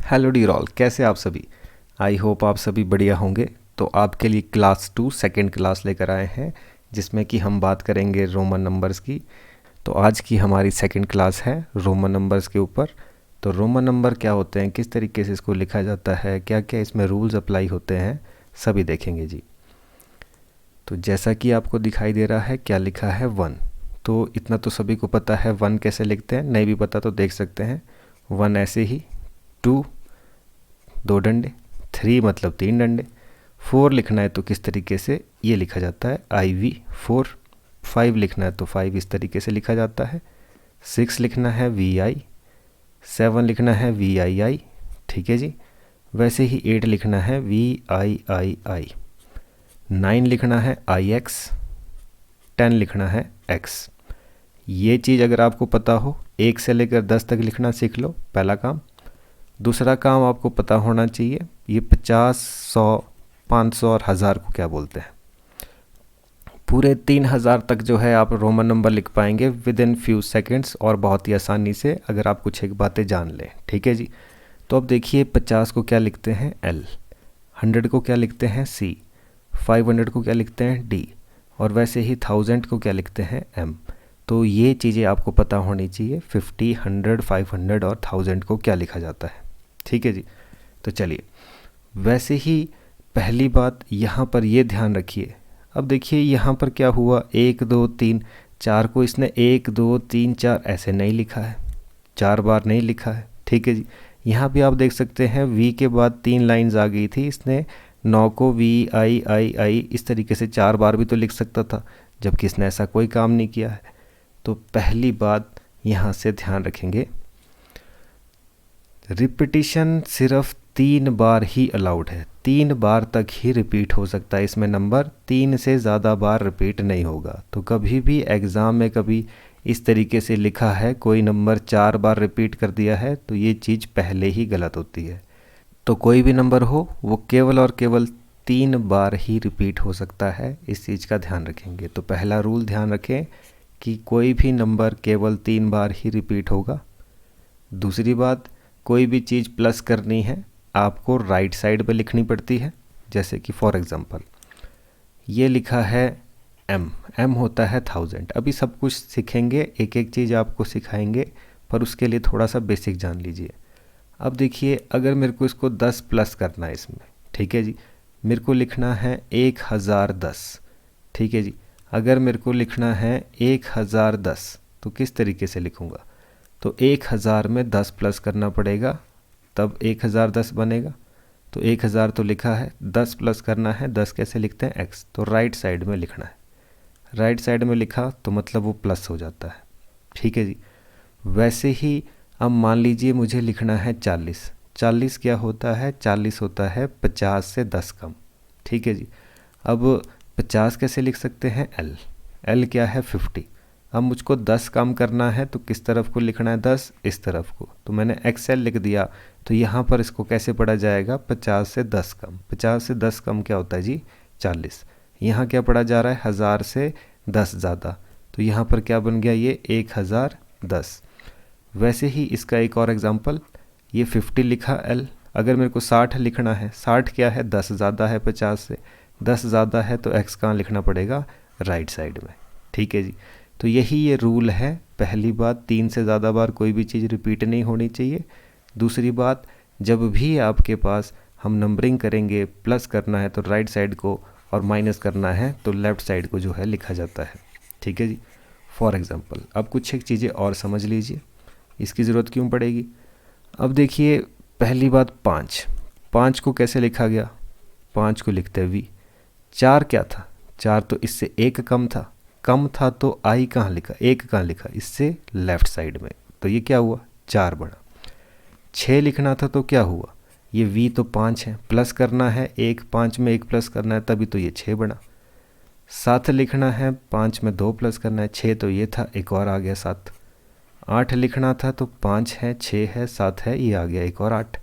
Hello dear all, कैसे आप सभी। आई होप आप सभी बढ़िया होंगे। तो आपके लिए क्लास 2 सेकंड क्लास लेकर आए हैं, जिसमें कि हम बात करेंगे रोमन नंबर्स की। तो आज की हमारी सेकंड क्लास है रोमन नंबर्स के ऊपर। तो रोमन नंबर क्या होते हैं, किस तरीके से इसको लिखा जाता है, क्या क्या इसमें रूल्स अप्लाई होते हैं, सभी देखेंगे जी। तो जैसा कि आपको दिखाई दे रहा है, क्या लिखा है 1। तो इतना तो सभी को पता है 1 कैसे लिखते हैं, नहीं भी पता तो देख सकते हैं। 1 ऐसे ही, 2 2 डंडे, 3 मतलब 3 डंडे, 4 लिखना है तो किस तरीके से ये लिखा जाता है IV 4, 5 लिखना है तो 5 इस तरीके से लिखा जाता है, 6 लिखना है VI, 7 लिखना है VII, ठीक है जी। वैसे ही 8 लिखना है VIII, 9 लिखना है IX, 10 लिखना है X। ये चीज़ अगर आपको पता हो, 1 से लेकर 10 तक लिखना सीख लो, पहला काम। दूसरा काम आपको पता होना चाहिए, ये 50, 100, 500 और 1000 को क्या बोलते हैं। पूरे 3000 तक जो है आप रोमन नंबर लिख पाएंगे विद इन फ्यू सेकेंड्स, और बहुत ही आसानी से, अगर आप कुछ एक बातें जान लें, ठीक है जी। तो अब देखिए, 50 को क्या लिखते हैं L, 100 को क्या लिखते हैं C, 500 को क्या लिखते हैं D, और वैसे ही 1000 को क्या लिखते हैं M। तो ये चीज़ें आपको पता होनी चाहिए, 50, 100, 500 और 1000 को क्या लिखा जाता है, ठीक है जी। तो चलिए, वैसे ही पहली बात यहाँ पर ये ध्यान रखिए। अब देखिए यहाँ पर क्या हुआ, 1 2 3 4 को इसने 1 2 3 4 ऐसे नहीं लिखा है, 4 बार नहीं लिखा है, ठीक है जी। यहाँ भी आप देख सकते हैं V के बाद 3 लाइंस आ गई थी, इसने 9 को VIII इस तरीके से 4 बार भी तो लिख सकता था, जबकि इसने ऐसा कोई काम नहीं किया है। तो पहली बात यहाँ से ध्यान रखेंगे, रिपीटिशन सिर्फ 3 बार ही अलाउड है, 3 बार तक ही रिपीट हो सकता है इसमें नंबर, 3 से ज़्यादा बार रिपीट नहीं होगा। तो कभी भी एग्ज़ाम में कभी इस तरीके से लिखा है कोई नंबर 4 बार रिपीट कर दिया है, तो ये चीज़ पहले ही गलत होती है। तो कोई भी नंबर हो वो केवल और केवल 3 बार ही रिपीट हो सकता है, इस चीज़ का ध्यान रखेंगे। तो पहला रूल ध्यान रखें कि कोई भी नंबर केवल 3 बार ही रिपीट होगा। दूसरी बात, कोई भी चीज़ प्लस करनी है आपको राइट साइड पे लिखनी पड़ती है। जैसे कि फॉर एग्ज़ाम्पल ये लिखा है M होता है 1000। अभी सब कुछ सीखेंगे, एक एक चीज़ आपको सिखाएंगे, पर उसके लिए थोड़ा सा बेसिक जान लीजिए। अब देखिए, अगर मेरे को इसको 10 प्लस करना है इसमें, ठीक है जी, मेरे को लिखना है 1010, ठीक है जी। अगर मेरे को लिखना है 1010 तो किस तरीके से लिखूँगा, तो 1000 में 10 प्लस करना पड़ेगा, तब 1010 बनेगा। तो 1000 तो लिखा है, 10 प्लस करना है, 10 कैसे लिखते हैं X, तो राइट साइड में लिखना है। राइट साइड में लिखा तो मतलब वो प्लस हो जाता है, ठीक है जी। वैसे ही अब मान लीजिए मुझे लिखना है 40, 40 क्या होता है, 40 होता है 50 से 10 कम, ठीक है जी। अब 50 कैसे लिख सकते हैं L क्या है 50। अब मुझको 10 कम करना है तो किस तरफ को लिखना है, 10 इस तरफ को, तो मैंने XL लिख दिया। तो यहाँ पर इसको कैसे पढ़ा जाएगा, 50 से 10 कम, 50 से 10 कम क्या होता है जी 40। यहाँ क्या पढ़ा जा रहा है, 1000 से 10 ज़्यादा, तो यहाँ पर क्या बन गया, ये 1010। वैसे ही इसका एक और एग्जांपल, ये 50 लिखा L, अगर मेरे को 60 लिखना है, 60 क्या है, 10 ज़्यादा है 50 से, 10 ज़्यादा है तो X कहाँ लिखना पड़ेगा, राइट साइड में, ठीक है जी। तो यही ये रूल है। पहली बात, 3 से ज़्यादा बार कोई भी चीज़ रिपीट नहीं होनी चाहिए। दूसरी बात, जब भी आपके पास हम नंबरिंग करेंगे, प्लस करना है तो राइट साइड को, और माइनस करना है तो लेफ़्ट साइड को जो है लिखा जाता है, ठीक है जी। फॉर एग्ज़ाम्पल अब कुछ एक चीज़ें और समझ लीजिए, इसकी ज़रूरत क्यों पड़ेगी। अब देखिए, पहली बात, 5 को कैसे लिखा गया, 5 को लिखते हैं V। 4 क्या था, 4 तो इससे 1 कम था तो I कहाँ लिखा, 1 कहाँ लिखा, इससे लेफ़्ट साइड में, तो ये क्या हुआ, 4 बना। 6 लिखना था तो क्या हुआ, ये V तो 5 है, प्लस करना है 1, 5 में 1 प्लस करना है, तभी तो ये 6 बना। 7 लिखना है, 5 में 2 प्लस करना है, 6 तो ये था, एक और आ गया 7। 8 लिखना था तो 5 है, 6 है, 7 है, ये आ गया एक और 8।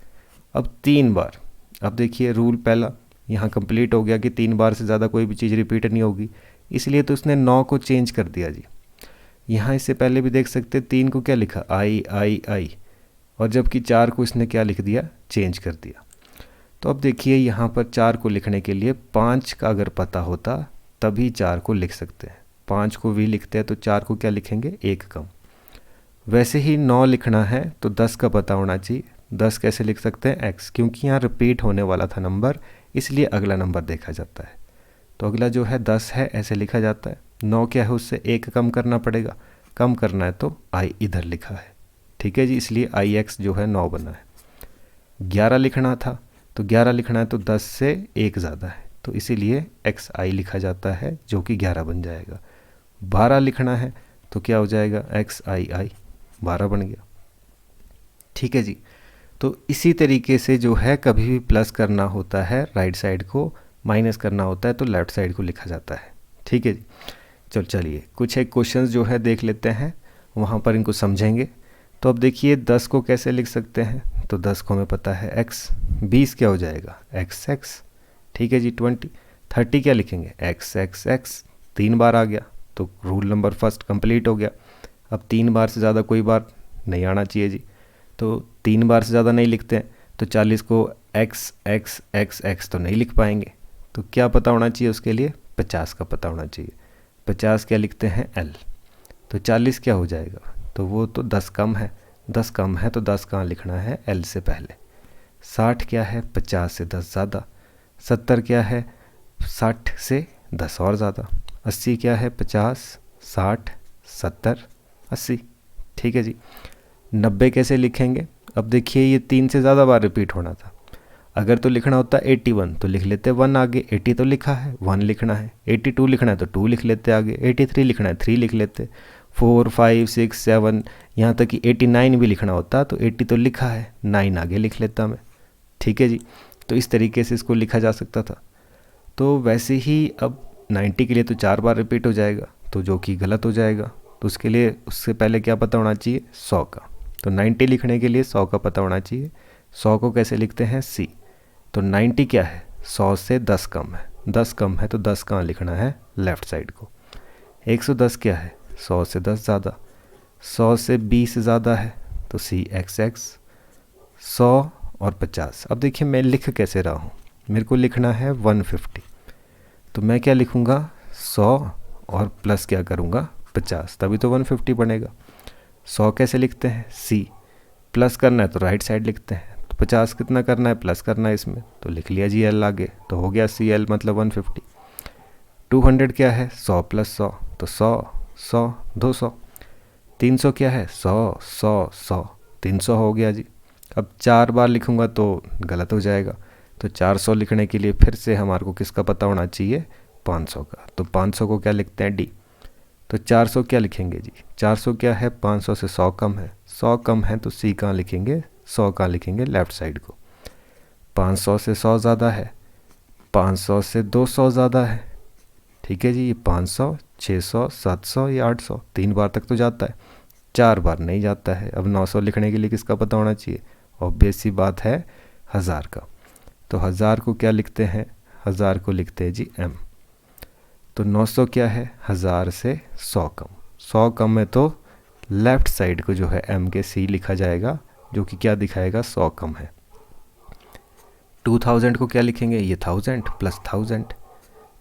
अब 3 बार, अब देखिए रूल पहला यहाँ कंप्लीट हो गया कि 3 बार से ज़्यादा कोई भी चीज़ रिपीट नहीं होगी, इसलिए तो उसने 9 को चेंज कर दिया जी। यहाँ इससे पहले भी देख सकते 3 को क्या लिखा, I, और जबकि 4 को इसने क्या लिख दिया, चेंज कर दिया। तो अब देखिए यहाँ पर 4 को लिखने के लिए 5 का अगर पता होता तभी 4 को लिख सकते हैं। 5 को भी लिखते हैं तो 4 को क्या लिखेंगे, 1 कम। वैसे ही 9 लिखना है तो 10 का पता होना चाहिए। 10 कैसे लिख सकते हैं, x, क्योंकि यहाँ रिपीट होने वाला था नंबर, इसलिए अगला नंबर देखा जाता है। तो अगला जो है 10 है, ऐसे लिखा जाता है। 9 क्या है, उससे 1 कम करना पड़ेगा, कम करना है तो i इधर लिखा है, ठीक है जी, इसलिए ix जो है 9 बना है। 11 लिखना था तो 11 लिखना है तो 10 से 1 ज़्यादा है, तो इसीलिए xi लिखा जाता है जो कि 11 बन जाएगा। 12 लिखना है तो क्या हो जाएगा, xii, 12 बन गया, ठीक है जी। तो इसी तरीके से जो है कभी भी प्लस करना होता है राइट साइड को, माइनस करना होता है तो लेफ़्ट साइड को लिखा जाता है, ठीक है जी। चलिए कुछ एक क्वेश्चंस जो है देख लेते हैं, वहाँ पर इनको समझेंगे। तो अब देखिए 10 को कैसे लिख सकते हैं, तो 10 को हमें पता है x, 20 क्या हो जाएगा, xx, ठीक है जी। 30 क्या लिखेंगे, xxx, 3 बार आ गया तो रूल नंबर फर्स्ट कंप्लीट हो गया। अब 3 बार से ज़्यादा कोई बार नहीं आना चाहिए जी, तो 3 बार से ज़्यादा नहीं लिखते हैं, तो 40 को x x x x तो नहीं लिख पाएंगे, तो क्या पता होना चाहिए उसके लिए, 50 का पता होना चाहिए। 50 क्या लिखते हैं, l, तो 40 क्या हो जाएगा, तो वो तो 10 कम है, 10 कम है तो 10 कहाँ लिखना है, l से पहले। 60 क्या है, 50 से 10 ज़्यादा। 70 क्या है, 60 से 10 और ज़्यादा। 80 क्या है, 50, 60, 70, 80, ठीक है जी। 90 कैसे लिखेंगे, अब देखिए ये 3 से ज़्यादा बार रिपीट होना था। अगर तो लिखना होता 81 तो लिख लेते 1 आगे, 80 तो लिखा है 1 लिखना है, 82 लिखना है तो 2 लिख लेते आगे, 83 लिखना है 3 लिख लेते, 4, 5, 6, 7, यहाँ तक कि 89 भी लिखना होता तो 80 तो लिखा है 9 आगे लिख लेता मैं, ठीक है जी। तो इस तरीके से इसको लिखा जा सकता था। तो वैसे ही अब 90 के लिए तो 4 बार रिपीट हो जाएगा, तो जो कि गलत हो जाएगा, तो उसके लिए उससे पहले क्या पता होना चाहिए, 100 का। तो 90 लिखने के लिए 100 का पता होना चाहिए। 100 को कैसे लिखते हैं, c, तो 90 क्या है, 100 से 10 कम है, 10 कम है तो 10 कहाँ लिखना है, लेफ़्ट साइड को। 110 क्या है, 100 से 10 ज़्यादा। 100 से 20 ज़्यादा है तो c x x। 100 और 50, अब देखिए मैं लिख कैसे रहा हूँ, मेरे को लिखना है 150, तो मैं क्या लिखूँगा, 100 और प्लस क्या करूँगा, 50, तभी तो 150 बनेगा। 100 कैसे लिखते हैं, c, प्लस करना है तो राइट साइड लिखते हैं, तो 50 कितना करना है, प्लस करना है इसमें, तो लिख लिया जी l आगे, तो हो गया CL मतलब 150। 200 क्या है, 100 प्लस 100, तो 100, 100, 200। 300 क्या है, 100, 100, 100, 300 हो गया जी। अब 4 बार लिखूँगा तो गलत हो जाएगा, तो 400 लिखने के लिए फिर से हमारे को किसका पता होना चाहिए, 500 का। तो 500 को क्या लिखते हैं, D। तो 400 क्या लिखेंगे जी, 400 क्या है, 500 से 100 कम है, 100 कम है तो C कहाँ लिखेंगे, 100 कहाँ लिखेंगे, लेफ़्ट साइड को। 500 से 100 ज़्यादा है, 500 से 200 ज़्यादा है, ठीक है जी। ये 500, 600, 700 या 800, 3 बार तक तो जाता है, 4 बार नहीं जाता है। अब 900 लिखने के लिए किसका पता होना चाहिए, ऑब्वियस सी बात है 1000 का। तो 1000 को क्या लिखते हैं, 1000 को लिखते हैं जी m। तो 900 क्या है, 1000 से 100 कम, 100 कम है तो लेफ़्ट साइड को जो है m के c लिखा जाएगा, जो कि क्या दिखाएगा, 100 कम है। 2000 को क्या लिखेंगे, ये 1000 प्लस 1000,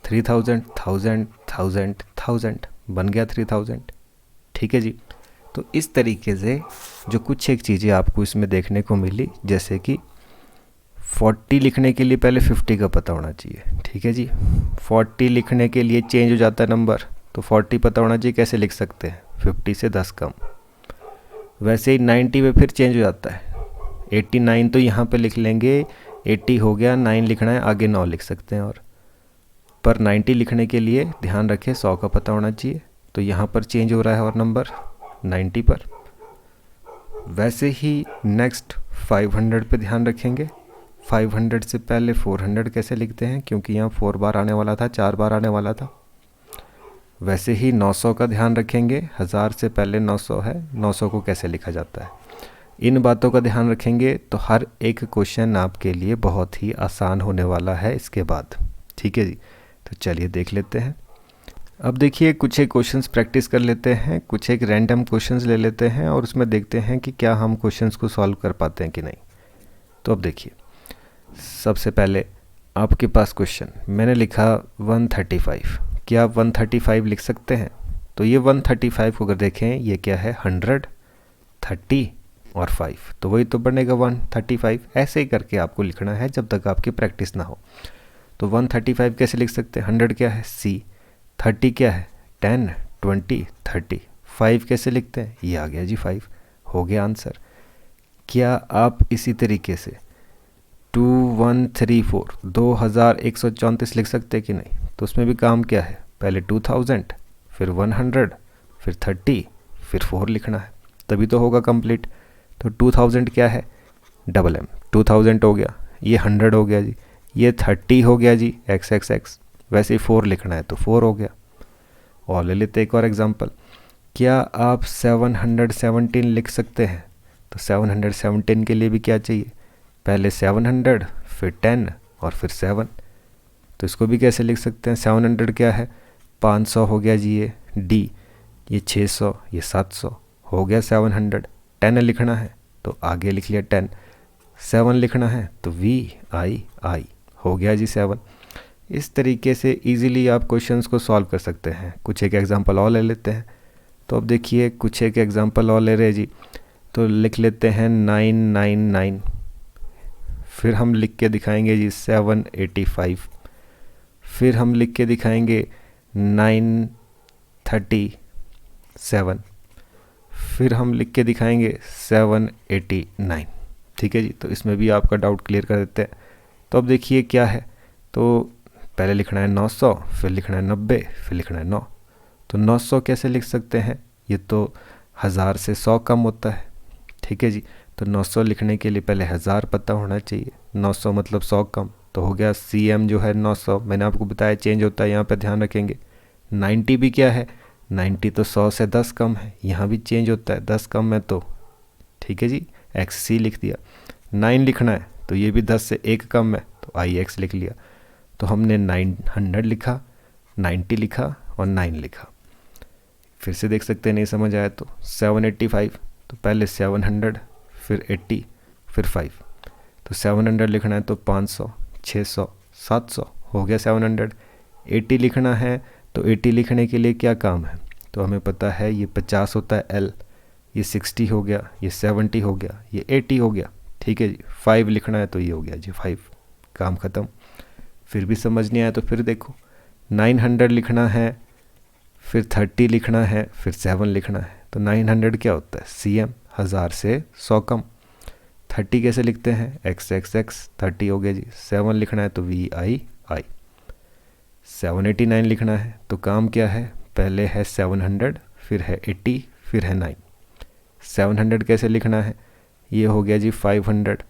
3000, 1000, 1000, 1000 बन गया 3000, ठीक है जी। तो इस तरीके से जो कुछ एक चीज़ें आपको इसमें देखने को मिली, जैसे कि 40 लिखने के लिए पहले 50 का पता होना चाहिए, ठीक है जी। 40 लिखने के लिए चेंज हो जाता है नंबर, तो 40 पता होना चाहिए, कैसे लिख सकते हैं, 50 से 10 कम। वैसे ही 90 में फिर चेंज हो जाता है, 89 तो यहाँ पे लिख लेंगे, 80 हो गया, 9 लिखना है आगे 9 लिख सकते हैं, और पर 90 लिखने के लिए ध्यान रखें 100 का पता होना चाहिए, तो यहाँ पर चेंज हो रहा है और नंबर 90 पर। वैसे ही नेक्स्ट 500 पे ध्यान रखेंगे, 500 से पहले 400 कैसे लिखते हैं, क्योंकि यहाँ 4 बार आने वाला था, 4 बार आने वाला था। वैसे ही 900 का ध्यान रखेंगे, 1000 से पहले 900 है, 900 को कैसे लिखा जाता है। इन बातों का ध्यान रखेंगे तो हर एक क्वेश्चन आपके लिए बहुत ही आसान होने वाला है इसके बाद, ठीक है जी। तो चलिए देख लेते हैं। अब देखिए कुछ एक क्वेश्चंस प्रैक्टिस कर लेते हैं, कुछ एक रैंडम क्वेश्चंस ले लेते हैं और उसमें देखते हैं कि क्या हम क्वेश्चंस को सॉल्व कर पाते हैं कि नहीं। तो अब देखिए सबसे पहले आपके पास क्वेश्चन मैंने लिखा 135, क्या आप 135 लिख सकते हैं? तो ये 135 को अगर देखें ये क्या है 100, 30 और 5, तो वही तो बनेगा 135। ऐसे ही करके आपको लिखना है जब तक आपकी प्रैक्टिस ना हो। तो 135 कैसे लिख सकते हैं? 100 क्या है C, 30 क्या है 10, 20, 30, 5 कैसे लिखते हैं? ये आ गया जी 5, हो गया आंसर। क्या आप इसी तरीके से 2134 2134 लिख सकते हैं कि नहीं? तो उसमें भी काम क्या है, पहले 2000 फिर 100 फिर 30 फिर 4 लिखना है, तभी तो होगा कंप्लीट। तो 2000 क्या है डबल M, 2000 हो गया, ये 100 हो गया जी, ये 30 हो गया जी XXX, वैसे ही 4 लिखना है तो 4 हो गया। और ले लेते एक और एग्जांपल, क्या आप 717 लिख सकते हैं? तो 717 के लिए भी क्या चाहिए, पहले 700 फिर 10 और फिर 7, तो इसको भी कैसे लिख सकते हैं? 700 क्या है 500 हो गया जी, ये D, ये 600, ये 700 हो गया 700। 10 लिखना है तो आगे लिख लिया 10, 7 लिखना है तो VII हो गया जी 7। इस तरीके से इजीली आप क्वेश्चंस को सॉल्व कर सकते हैं। कुछ एक एग्जांपल और ले लेते हैं। तो अब देखिए कुछ एक एग्जांपल और ले रहे जी, तो लिख लेते हैं 999, फिर हम लिख के दिखाएंगे जी 785, फिर हम लिख के दिखाएंगे 937, फिर हम लिख के दिखाएंगे 789। ठीक है जी, तो इसमें भी आपका डाउट क्लियर कर देते हैं। तो अब देखिए क्या है, तो पहले लिखना है 900, फिर लिखना है 90, फिर लिखना है 9। तो 900 कैसे लिख सकते हैं, ये तो 1000 से 100 कम होता है। ठीक है जी, तो 900 लिखने के लिए पहले 1000 पता होना चाहिए, 900 मतलब 100 कम, तो हो गया CM जो है 900, मैंने आपको बताया चेंज होता है, यहाँ पे ध्यान रखेंगे। 90 भी क्या है, 90 तो 100 से 10 कम है, यहाँ भी चेंज होता है, 10 कम है तो ठीक है जी XC लिख दिया। 9 लिखना है तो ये भी 10 से 1 कम है तो IX लिख लिया। तो हमने 900 लिखा, 90 लिखा और 9 लिखा। फिर से देख सकते हैं नहीं समझ आया तो 785, तो पहले 700 फिर 80 फिर 5, तो 700 लिखना है तो 500, 600, 700 हो गया 700। 80 लिखना है तो 80 लिखने के लिए क्या काम है, तो हमें पता है ये 50 होता है L, ये 60 हो गया, ये 70 हो गया, ये 80 हो गया। ठीक है जी, 5 लिखना है तो ये हो गया जी 5, काम ख़त्म। फिर भी समझ नहीं आया तो फिर देखो 900 लिखना है, फिर 30 लिखना है, फिर 7 लिखना है, तो 900 क्या होता है CM, 1000 से 100 कम। 30 कैसे लिखते हैं XXX, 30 हो गया जी, 7 लिखना है तो VII। 789 लिखना है तो काम क्या है, पहले है 700 फिर है 80 फिर है 9। 700 कैसे लिखना है, ये हो गया जी 500,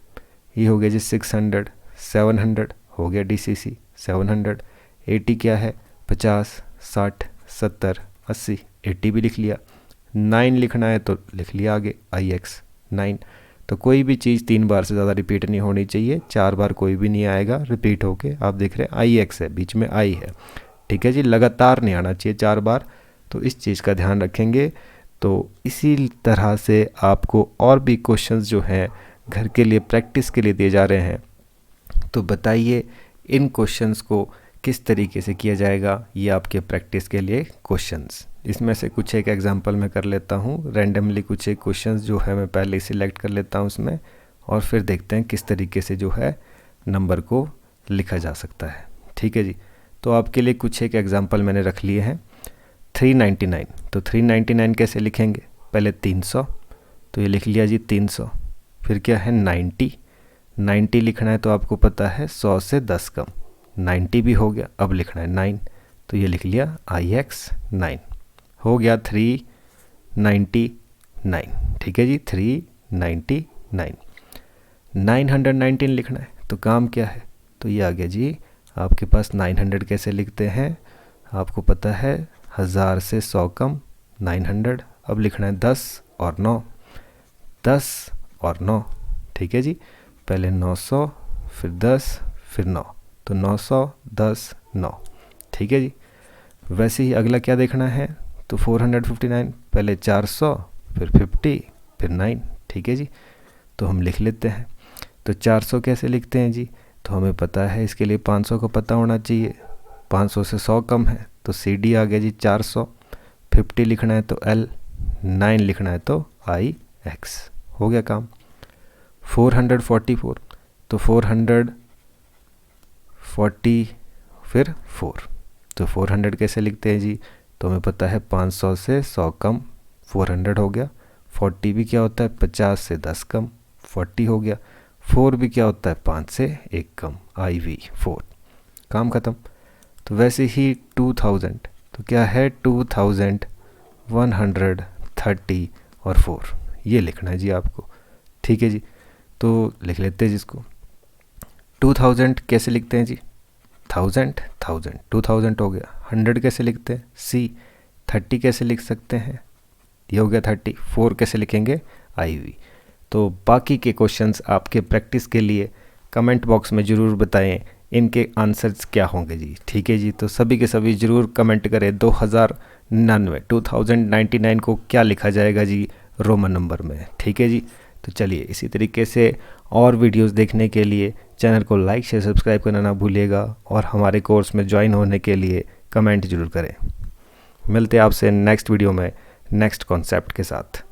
ये हो गया जी 600, 700 हो गया DCC 700। 80 क्या है 50, 60, 70, 80, 80 भी लिख लिया। 9 लिखना है तो लिख लिया आगे IX 9। तो कोई भी चीज़ 3 बार से ज़्यादा रिपीट नहीं होनी चाहिए, 4 बार कोई भी नहीं आएगा रिपीट होके। आप देख रहे हैं IX है, बीच में I है। ठीक है जी, लगातार नहीं आना चाहिए 4 बार, तो इस चीज़ का ध्यान रखेंगे। तो इसी तरह से आपको और भी क्वेश्चंस जो हैं घर के लिए प्रैक्टिस के लिए दिए जा रहे हैं। तो बताइए इन क्वेश्चंस को किस तरीके से किया जाएगा, ये आपके प्रैक्टिस के लिए क्वेश्चंस। इसमें से कुछ एक एग्जांपल मैं कर लेता हूँ, रैंडमली कुछ एक क्वेश्चंस जो है मैं पहले सिलेक्ट कर लेता हूँ उसमें, और फिर देखते हैं किस तरीके से जो है नंबर को लिखा जा सकता है। ठीक है जी, तो आपके लिए कुछ एक एग्जांपल मैंने रख लिए हैं। 399, तो 399 कैसे लिखेंगे, पहले 300, तो ये लिख लिया जी 300, फिर क्या है 90, 90 लिखना है तो आपको पता है 100 से 10 कम, 90 भी हो गया, अब लिखना है 9, तो ये लिख लिया IX 9, हो गया 399। ठीक है जी 399। 919 लिखना है तो काम क्या है, तो ये आ गया जी आपके पास 900 कैसे लिखते हैं, आपको पता है 1000 से 100 कम 900, अब लिखना है 10 और 9, 10 और 9। ठीक है जी, पहले 900 फिर 10 फिर 9, तो 900 10 9। ठीक है जी, वैसे ही अगला क्या देखना है, तो 459 पहले 400 फिर 50 फिर 9, ठीक है जी। तो हम लिख लेते हैं। तो 400 कैसे लिखते हैं जी, तो हमें पता है इसके लिए 500 को पता होना चाहिए, 500 से 100 कम है तो सी डी आ गया जी 400, 50 लिखना है तो एल, 9 लिखना है तो आई एक्स, हो गया काम। 444 तो 440 फिर 4, तो 400 कैसे लिखते हैं जी, तो हमें पता है 500 से 100 कम 400 हो गया। 40 भी क्या होता है 50 से 10 कम 40 हो गया। 4 भी क्या होता है 5 से 1 कम आई वी 4, काम ख़त्म। तो वैसे ही 2000 तो क्या है 2130 और 4, ये लिखना है जी आपको, ठीक है जी। तो लिख लेते हैं जिसको 2000 कैसे लिखते हैं जी, 1000 2000 हो गया। 100 कैसे लिखते हैं सी, 30 कैसे लिख सकते हैं, ये हो गया 30, 4 कैसे लिखेंगे आई वी। तो बाकी के क्वेश्चंस आपके प्रैक्टिस के लिए कमेंट बॉक्स में ज़रूर बताएं इनके आंसर्स क्या होंगे जी, ठीक है जी। तो सभी के सभी ज़रूर कमेंट करें 2099 को क्या लिखा जाएगा जी रोमन नंबर में, ठीक है जी। तो चलिए इसी तरीके से और वीडियोस देखने के लिए चैनल को लाइक शेयर सब्सक्राइब करना ना भूलिएगा, और हमारे कोर्स में ज्वाइन होने के लिए कमेंट जरूर करें। मिलते हैं आपसे नेक्स्ट वीडियो में नेक्स्ट कॉन्सेप्ट के साथ।